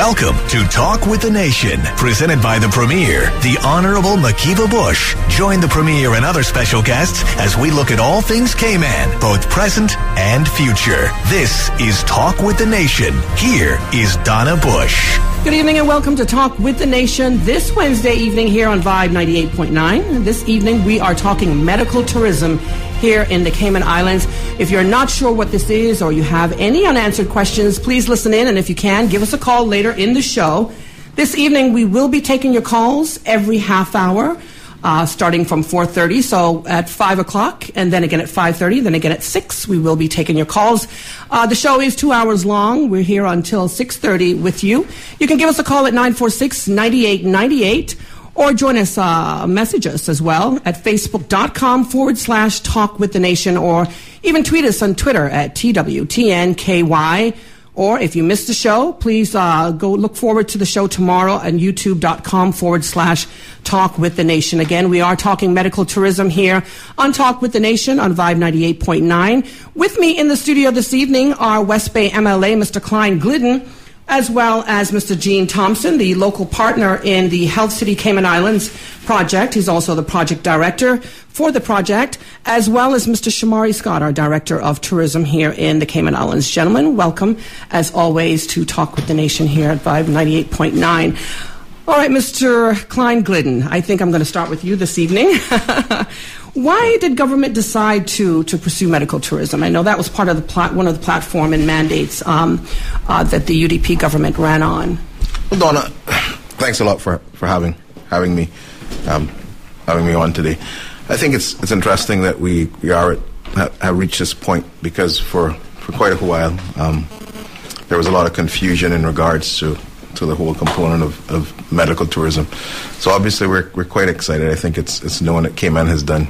Welcome to Talk with the Nation, presented by the Premier, the Honorable McKeeva Bush. Join the Premier and other special guests as we look at all things Cayman, both present and future. This is Talk with the Nation. Here is Donna Bush. Good evening and welcome to Talk with the Nation this Wednesday evening here on Vibe 98.9. This evening we are talking medical tourism here in the Cayman Islands. If you're not sure what this is or you have any unanswered questions, please listen in, and if you can, give us a call later in the show. This evening we will be taking your calls every half hour, starting from 4:30, so at 5 o'clock, and then again at 5:30, then again at 6, we will be taking your calls. The show is 2 hours long. We're here until 6:30 with you. You can give us a call at 946-9898, or join us, message us as well at facebook.com/Talk with the Nation, or even tweet us on Twitter at TWTNKY. Or if you missed the show, please go look forward to the show tomorrow on youtube.com/Talk with the Nation. Again, we are talking medical tourism here on Talk with the Nation on Vibe 98.9. With me in the studio this evening are West Bay MLA Mr. Cline Glidden, as well as Mr. Gene Thompson, the local partner in the Health City Cayman Islands project. He's also the project director for the project, as well as Mr. Shomari Scott, our director of tourism here in the Cayman Islands. Gentlemen, welcome, as always, to Talk with the Nation here at Vibe 98.9. All right, Mr. Cline Glidden, I think I'm going to start with you this evening. Why did government decide to pursue medical tourism? I know that was part of the one of the platform and mandates that the UDP government ran on. Well, Donna, thanks a lot for having me on today. I think it's interesting that we have reached this point, because for quite a while there was a lot of confusion in regards to the whole component of medical tourism. So obviously we're quite excited. I think it's known that Cayman has done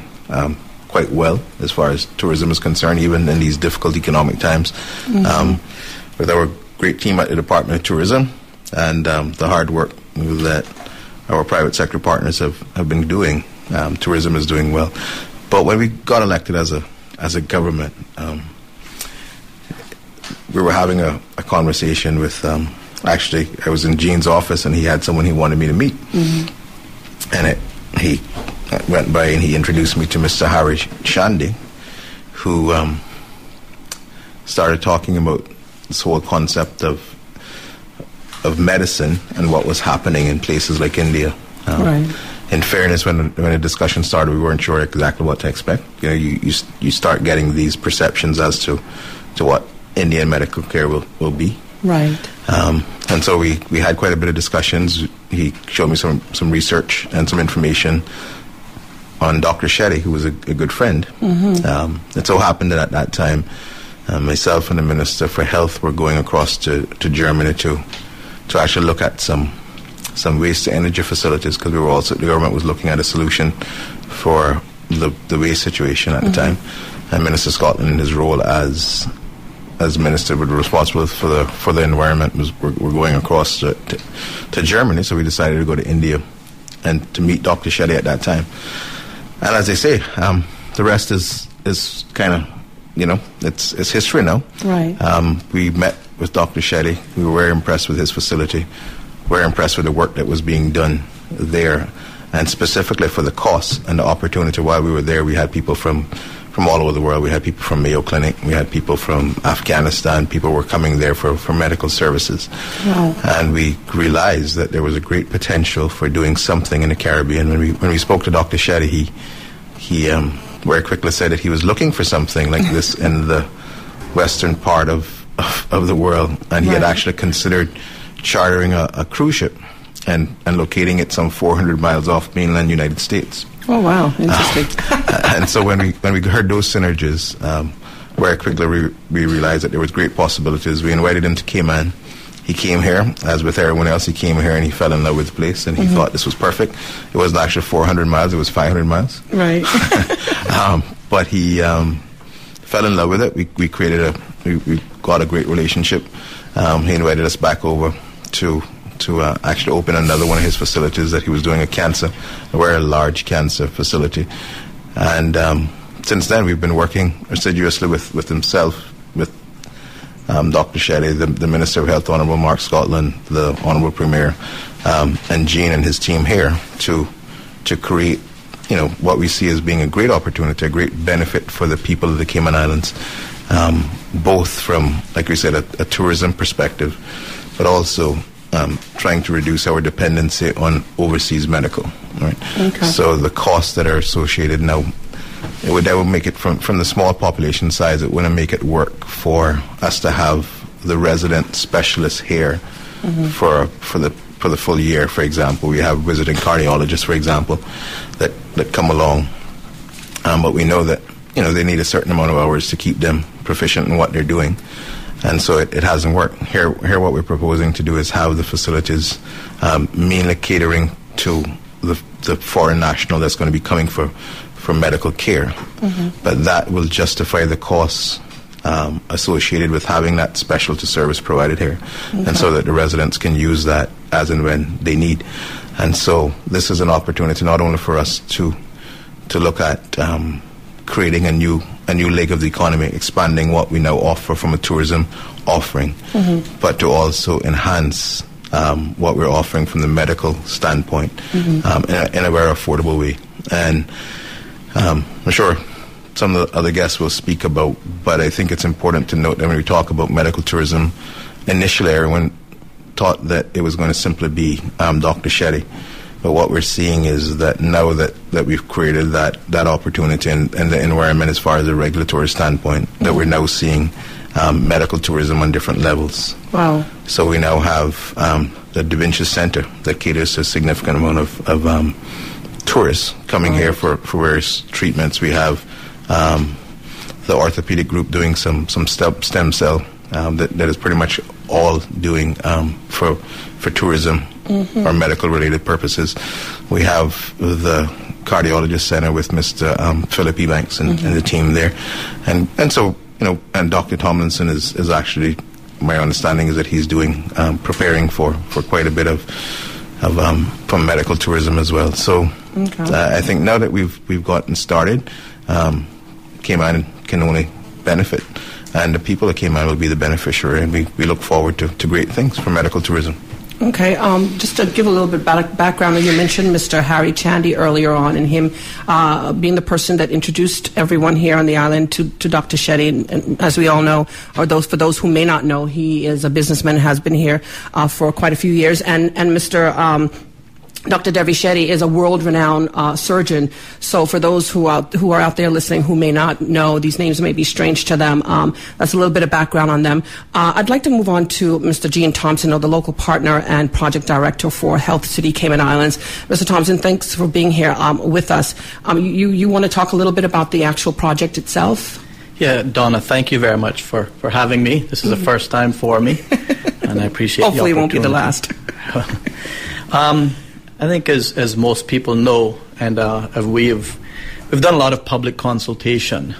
quite well as far as tourism is concerned, even in these difficult economic times. Mm-hmm. With our great team at the Department of Tourism and the hard work that our private sector partners have been doing, tourism is doing well. But when we got elected as a government, we were having a conversation with, actually, I was in Gene's office and he had someone he wanted me to meet. Mm-hmm. And he went by and he introduced me to Mr. Harry Shandy, who started talking about this whole concept of medicine and what was happening in places like India. Right. In fairness, when the discussion started, we weren't sure exactly what to expect. You know, you start getting these perceptions as to what Indian medical care will be. Right. And so we had quite a bit of discussions. He showed me some research and some information on Dr. Shetty, who was a good friend. Mm-hmm. It so happened that at that time, myself and the Minister for Health were going across to Germany to actually look at some waste to energy facilities, because the government was looking at a solution for the waste situation at the time. And Minister Scotland, in his role as minister responsible for the environment, we're going across to Germany. So we decided to go to India and to meet Dr. Shetty at that time. And as they say, the rest is kind of, it's history now. Right. We met with Dr. Shetty. We were very impressed with his facility. Very impressed with the work that was being done there, and specifically for the cost and the opportunity. While we were there, we had people from all over the world. We had people from Mayo Clinic. We had people from Afghanistan. People were coming there for medical services. Wow. And we realized that there was a great potential for doing something in the Caribbean. When we spoke to Dr. Shetty, he very quickly said that he was looking for something like this in the western part of the world, and he had actually considered chartering a cruise ship and locating it some 400 miles off mainland United States. Oh, wow. Interesting. And so when we heard those synergies, very quickly we realized that there was great possibilities. We invited him to Cayman. He came here, as with everyone else. He came here and he fell in love with the place, and he thought this was perfect. It wasn't actually 400 miles, it was 500 miles. Right. But he fell in love with it. We created we got a great relationship. He invited us back over to actually open another one of his facilities that he was doing a very large cancer facility. And since then we've been working assiduously with himself, with Dr. Shetty, the Minister of Health, Honorable Mark Scotland, the Honorable Premier, and Gene and his team here to create, what we see as being a great opportunity, a great benefit for the people of the Cayman Islands, both from, like we said, a tourism perspective, but also trying to reduce our dependency on overseas medical. Right. Okay. So the costs that are associated now, that would make it from the small population size, it wouldn't make it work for us to have the resident specialists here for the full year. For example, we have visiting cardiologists, for example, that come along, but we know that they need a certain amount of hours to keep them proficient in what they're doing, and so it hasn't worked. Here, what we're proposing to do is have the facilities mainly catering to the foreign national that's going to be coming for medical care, but that will justify the costs associated with having that specialty service provided here, and so that the residents can use that as and when they need. And so this is an opportunity not only for us to look at creating a new leg of the economy, expanding what we now offer from a tourism offering, but to also enhance what we're offering from the medical standpoint in a very affordable way. And I'm sure some of the other guests will speak about, but I think it's important to note that when we talk about medical tourism, initially everyone thought that it was going to simply be Dr. Shetty. But what we're seeing is that now that we've created that opportunity and the environment as far as the regulatory standpoint, that we're now seeing medical tourism on different levels. Wow. So we now have the Da Vinci Center that caters to a significant amount of tourists coming here for various treatments. We have the orthopedic group doing some stem cell that is pretty much all doing for tourism or medical related purposes. We have the cardiologist center with Mr. Philip E. Banks and the team there, and so and Dr. Tomlinson is actually, my understanding is that he's doing preparing for quite a bit of from medical tourism as well. So I think now that we've gotten started, Cayman can only benefit, and the people of Cayman will be the beneficiary, and we look forward to great things for medical tourism. Okay, just to give a little bit background, you mentioned Mr. Harry Chandy earlier on, and him being the person that introduced everyone here on the island to Dr. Shetty. And as we all know, or for those who may not know, he is a businessman, has been here for quite a few years, and Mr. Dr. Devi Shetty is a world-renowned surgeon. So for those who are out there listening who may not know, these names may be strange to them. That's a little bit of background on them. I'd like to move on to Mr. Gene Thompson, the local partner and project director for Health City Cayman Islands. Mr. Thompson, thanks for being here with us. You want to talk a little bit about the actual project itself? Yeah, Donna, thank you very much for having me. This is the first time for me, and I appreciate Hopefully the opportunity. Hopefully it won't be the last. I think as most people know, and we've done a lot of public consultation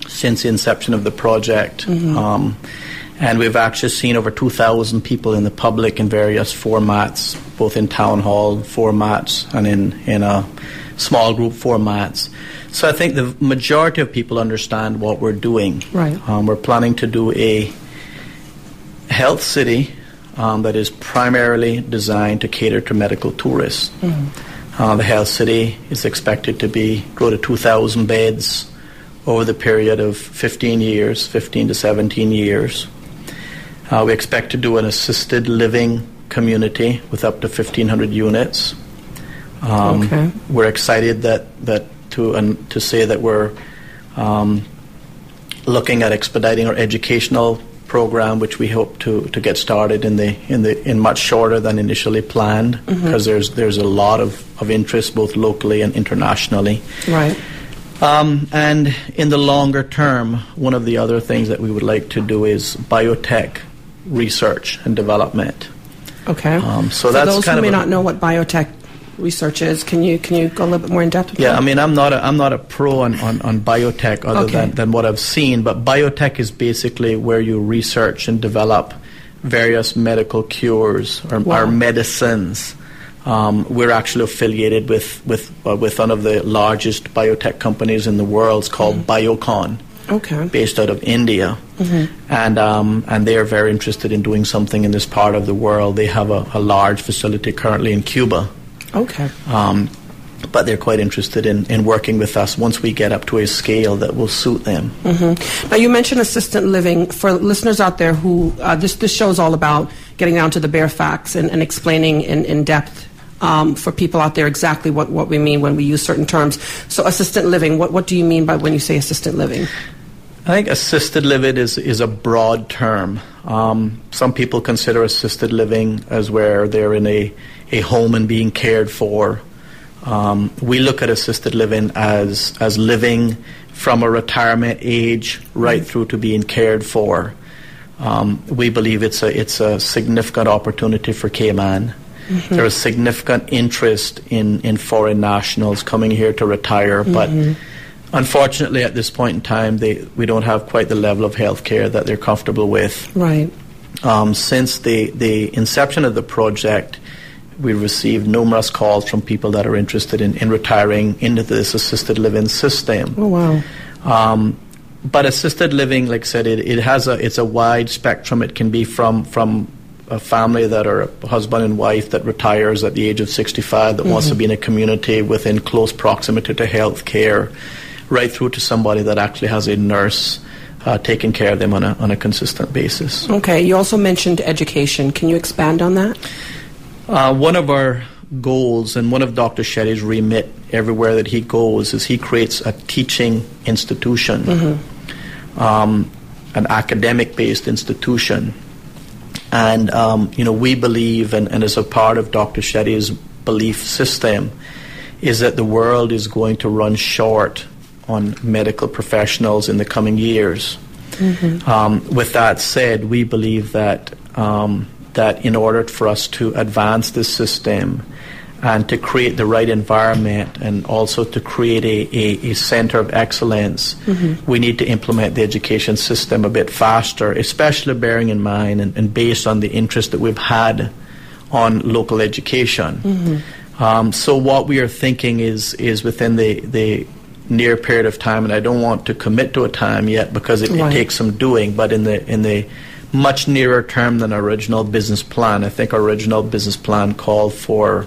since the inception of the project, and we've actually seen over 2,000 people in the public in various formats, both in town hall formats and in small group formats. So I think the majority of people understand what we're doing. Right. We're planning to do a health city that is primarily designed to cater to medical tourists. The health city is expected to grow to 2,000 beds over the period of 15 to 17 years. We expect to do an assisted living community with up to 1,500 units. We're excited to say that we're looking at expediting our educational program, which we hope to get started in much shorter than initially planned, because there's a lot of interest both locally and internationally. Right. And in the longer term, one of the other things that we would like to do is biotech research and development. Okay. So for that's those kind who of may not know what biotech research is, can you go a little bit more in depth with that? I mean, I'm not a pro on biotech other than what I've seen, but biotech is basically where you research and develop various medical cures or medicines. We're actually affiliated with one of the largest biotech companies in the world. It's called Biocon. based out of India. And they are very interested in doing something in this part of the world. They have a large facility currently in Cuba. But they're quite interested in working with us once we get up to a scale that will suit them. Now, you mentioned assisted living. For listeners out there who, this show is all about getting down to the bare facts and explaining in depth for people out there exactly what we mean when we use certain terms. So assisted living, what do you mean by when you say assisted living? I think assisted living is a broad term. Some people consider assisted living as where they're in a home and being cared for. We look at assisted living as living from a retirement age right through to being cared for. We believe it's a significant opportunity for Cayman. There is significant interest in foreign nationals coming here to retire, but unfortunately at this point in time we don't have quite the level of health care that they're comfortable with. Right. Since the inception of the project, we received numerous calls from people that are interested in retiring into this assisted living system. Oh, wow. But assisted living, like I said, it's a wide spectrum. It can be from a family that are a husband and wife that retires at the age of 65 that wants to be in a community within close proximity to health care, right through to somebody that actually has a nurse taking care of them on a consistent basis. Okay. You also mentioned education. Can you expand on that? One of our goals and one of Dr. Shetty's remit everywhere that he goes is he creates a teaching institution, an academic-based institution. And, we believe, and as a part of Dr. Shetty's belief system, is that the world is going to run short on medical professionals in the coming years. With that said, we believe that that in order for us to advance this system and to create the right environment and also to create a center of excellence, we need to implement the education system a bit faster, especially bearing in mind and based on the interest that we've had on local education. So what we are thinking is within the near period of time, and I don't want to commit to a time yet because it takes some doing, but in the much nearer term than our original business plan. I think our original business plan called for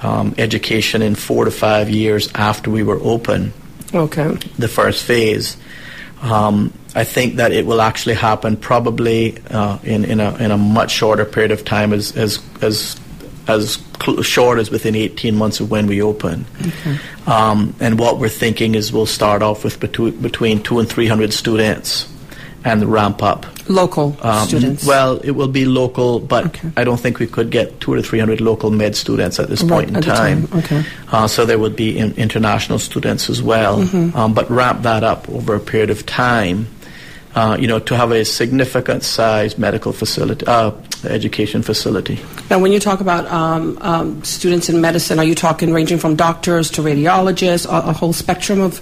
education in 4 to 5 years after we were open. Okay. The first phase. I think that it will actually happen probably in a much shorter period of time, as short as within 18 months of when we open. And what we're thinking is we'll start off with between 200 and 300 students and ramp up. Local students? Well, it will be local, but I don't think we could get 200 to 300 local med students at this point in time. So there would be international students as well. But ramp that up over a period of time, to have a significant size medical facility, education facility. Now, when you talk about students in medicine, are you talking ranging from doctors to radiologists, a whole spectrum of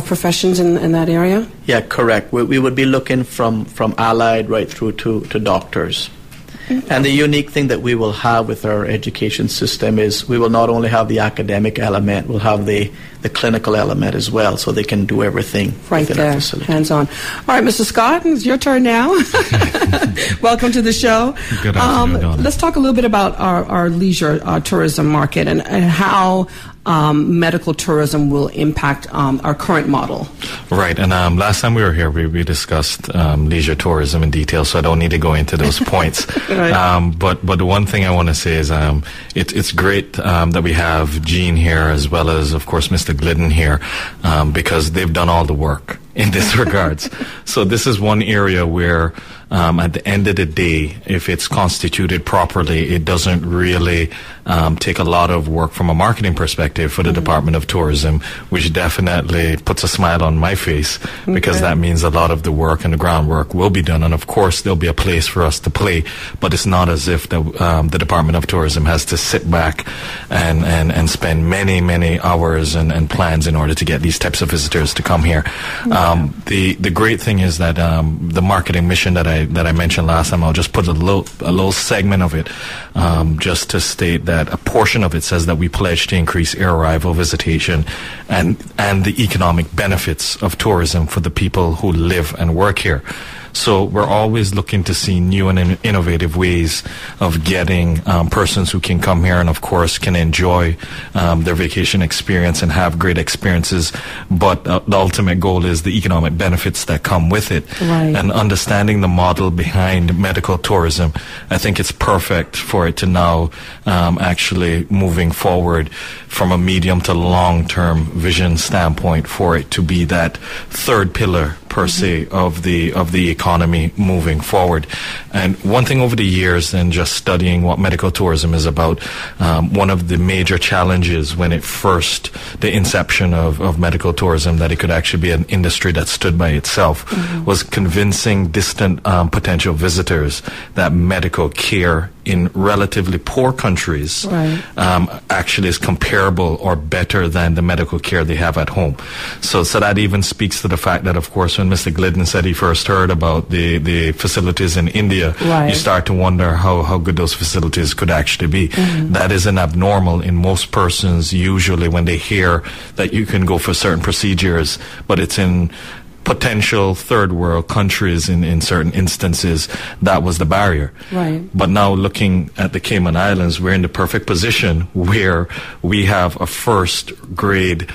professions in that area? Yeah, correct. We would be looking from allied right through to doctors. And the unique thing that we will have with our education system is we will not only have the academic element, we'll have the clinical element as well, so they can do everything right within there, our facility. Hands-on. All right, Mr. Scott, it's your turn now. Welcome to the show. Good afternoon, Donna. Let's talk a little bit about our leisure tourism market and how medical tourism will impact our current model. Right, and last time we were here, we discussed leisure tourism in detail, so I don't need to go into those points. Right. But the one thing I want to say is it's great that we have Gene here as well as, of course, Mr. Glidden here, because they've done all the work in this regards. So this is one area where at the end of the day, if it's constituted properly, it doesn't really take a lot of work from a marketing perspective for the Department of Tourism, which definitely puts a smile on my face because that means a lot of the work and the groundwork will be done. And of course, there'll be a place for us to play, but it's not as if the Department of Tourism has to sit back and spend many hours and plans in order to get these types of visitors to come here. The great thing is that the marketing mission that I I mentioned last time. I'll just put a little segment of it, just to state that a portion of it says that we pledge to increase air arrival, visitation, and the economic benefits of tourism for the people who live and work here. So we're always looking to see new and innovative ways of getting persons who can come here and, of course, can enjoy their vacation experience and have great experiences. But the ultimate goal is the economic benefits that come with it. Right. And understanding the model behind medical tourism, I think it's perfect for it to now actually moving forward from a medium to long-term vision standpoint for it to be that third pillar per se of the economy moving forward. And one thing over the years, and just studying what medical tourism is about, one of the major challenges when the inception of medical tourism, that it could actually be an industry that stood by itself, was convincing distant potential visitors that medical care in relatively poor countries actually is comparable or better than the medical care they have at home. So that even speaks to the fact that, of course, when Mr. Glidden said he first heard about the facilities in India, you start to wonder how good those facilities could actually be. That isn't abnormal in most persons, usually when they hear that you can go for certain procedures, but it's in potential third world countries in certain instances that was the barrier. Right. But now looking at the Cayman Islands, we're in the perfect position where we have a first grade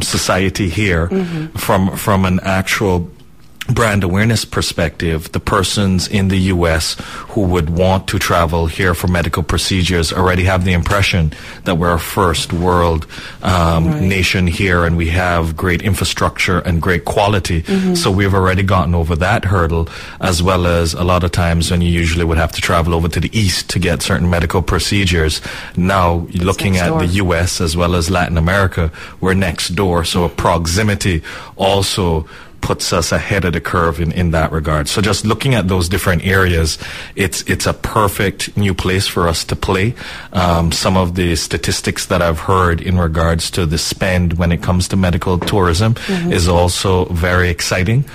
society here from an actual brand awareness perspective. The persons in the U.S. who would want to travel here for medical procedures already have the impression that we're a first world nation here, and we have great infrastructure and great quality. So we've already gotten over that hurdle, as well as a lot of times when you usually would have to travel over to the east to get certain medical procedures. Now, looking at the U.S. as well as Latin America, we're next door. So proximity also puts us ahead of the curve in that regard. So just looking at those different areas, it's a perfect new place for us to play. Some of the statistics that I've heard in regards to the spend when it comes to medical tourism is also very exciting.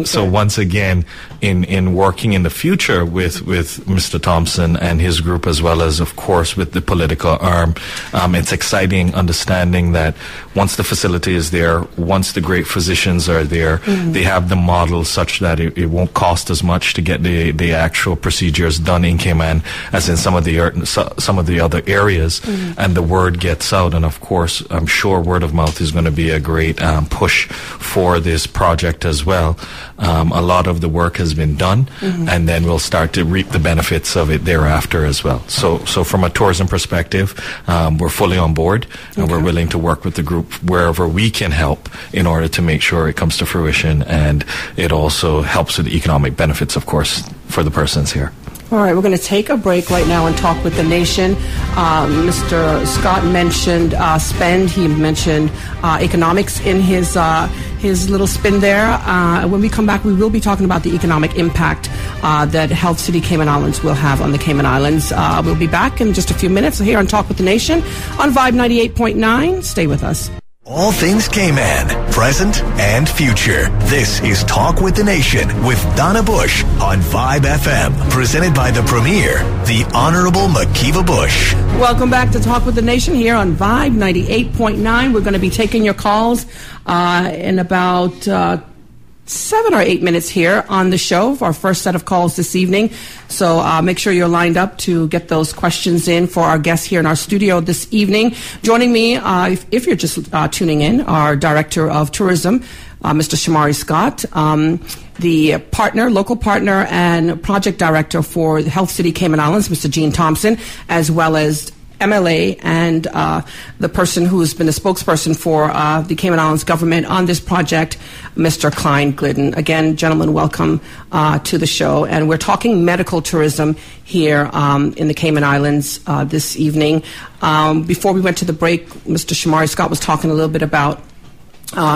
So once again, in working in the future with Mr. Thompson and his group, as well as, of course, with the political arm, it's exciting understanding that once the facility is there, once the great physicians are there, they have the model such that it won't cost as much to get the actual procedures done in Cayman as in some of the other areas, and the word gets out. And of course, I'm sure word of mouth is going to be a great push for this project as well. A lot of the work has been done, and then we'll start to reap the benefits of it thereafter as well. So from a tourism perspective, we're fully on board, and we're willing to work with the group wherever we can help in order to make sure it comes to fruition, and it also helps with the economic benefits, of course, for the persons here. All right, we're going to take a break right now and talk with the nation. Mr. Scott mentioned spend. He mentioned economics in his little spin there. When we come back, we will be talking about the economic impact that Health City Cayman Islands will have on the Cayman Islands. We'll be back in just a few minutes here on Talk with the Nation on Vibe 98.9. Stay with us. All things Cayman, present and future. This is Talk with the Nation with Donna Bush on Vibe FM, presented by the Premier, the Honorable McKeeva Bush. Welcome back to Talk with the Nation here on Vibe 98.9. We're going to be taking your calls in about 7 or 8 minutes here on the show for our first set of calls this evening. So make sure you're lined up to get those questions in for our guests here in our studio this evening. Joining me, if you're just tuning in, our Director of Tourism, Mr. Shomari Scott, the local partner and project director for the Health City Cayman Islands, Mr. Gene Thompson, as well as MLA and the person who's been the spokesperson for the Cayman Islands government on this project, Mr. Cline Glidden. Again, gentlemen, welcome to the show. And we're talking medical tourism here in the Cayman Islands this evening. Before we went to the break, Mr. Shomari Scott was talking a little bit about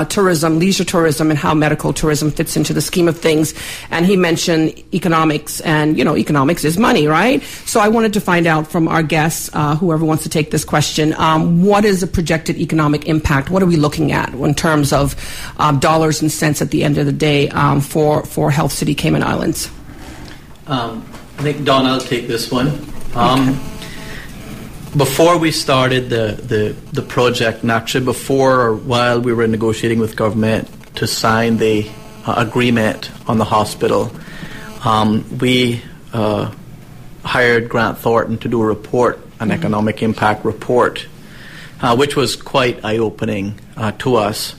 tourism, leisure tourism, and how medical tourism fits into the scheme of things. And he mentioned economics, and, economics is money, right? So I wanted to find out from our guests, whoever wants to take this question, what is the projected economic impact? What are we looking at in terms of dollars and cents at the end of the day for Health City Cayman Islands? I think Donna will take this one. Before we started the project, and actually before or while we were negotiating with government to sign the agreement on the hospital, we hired Grant Thornton to do a report, an economic impact report, which was quite eye-opening to us.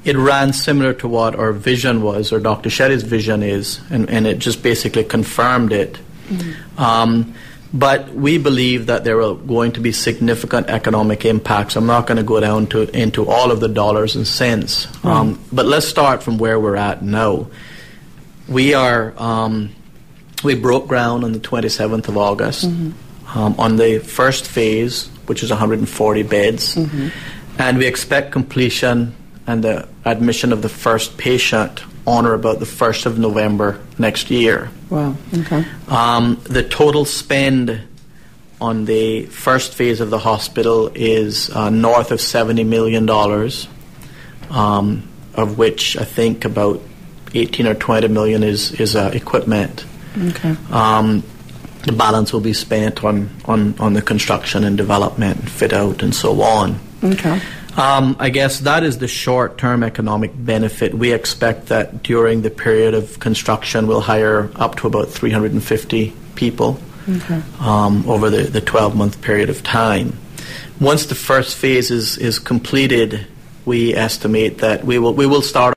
It ran similar to what our vision was, or Dr. Shetty's vision is, and it just basically confirmed it. But we believe that there are going to be significant economic impacts. I'm not going to go down into all of the dollars and cents, but let's start from where we're at now. We broke ground on the 27th of August on the first phase, which is 140 beds, and we expect completion and the admission of the first patient on or about the 1st of November next year. Wow, okay. The total spend on the first phase of the hospital is north of $70 million, of which I think about 18 or 20 million is equipment. Okay. The balance will be spent on the construction and development, fit out, and so on. Okay. I guess that is the short-term economic benefit. We expect that during the period of construction we'll hire up to about 350 people over the 12-month period of time. Once the first phase is completed, we estimate that we will start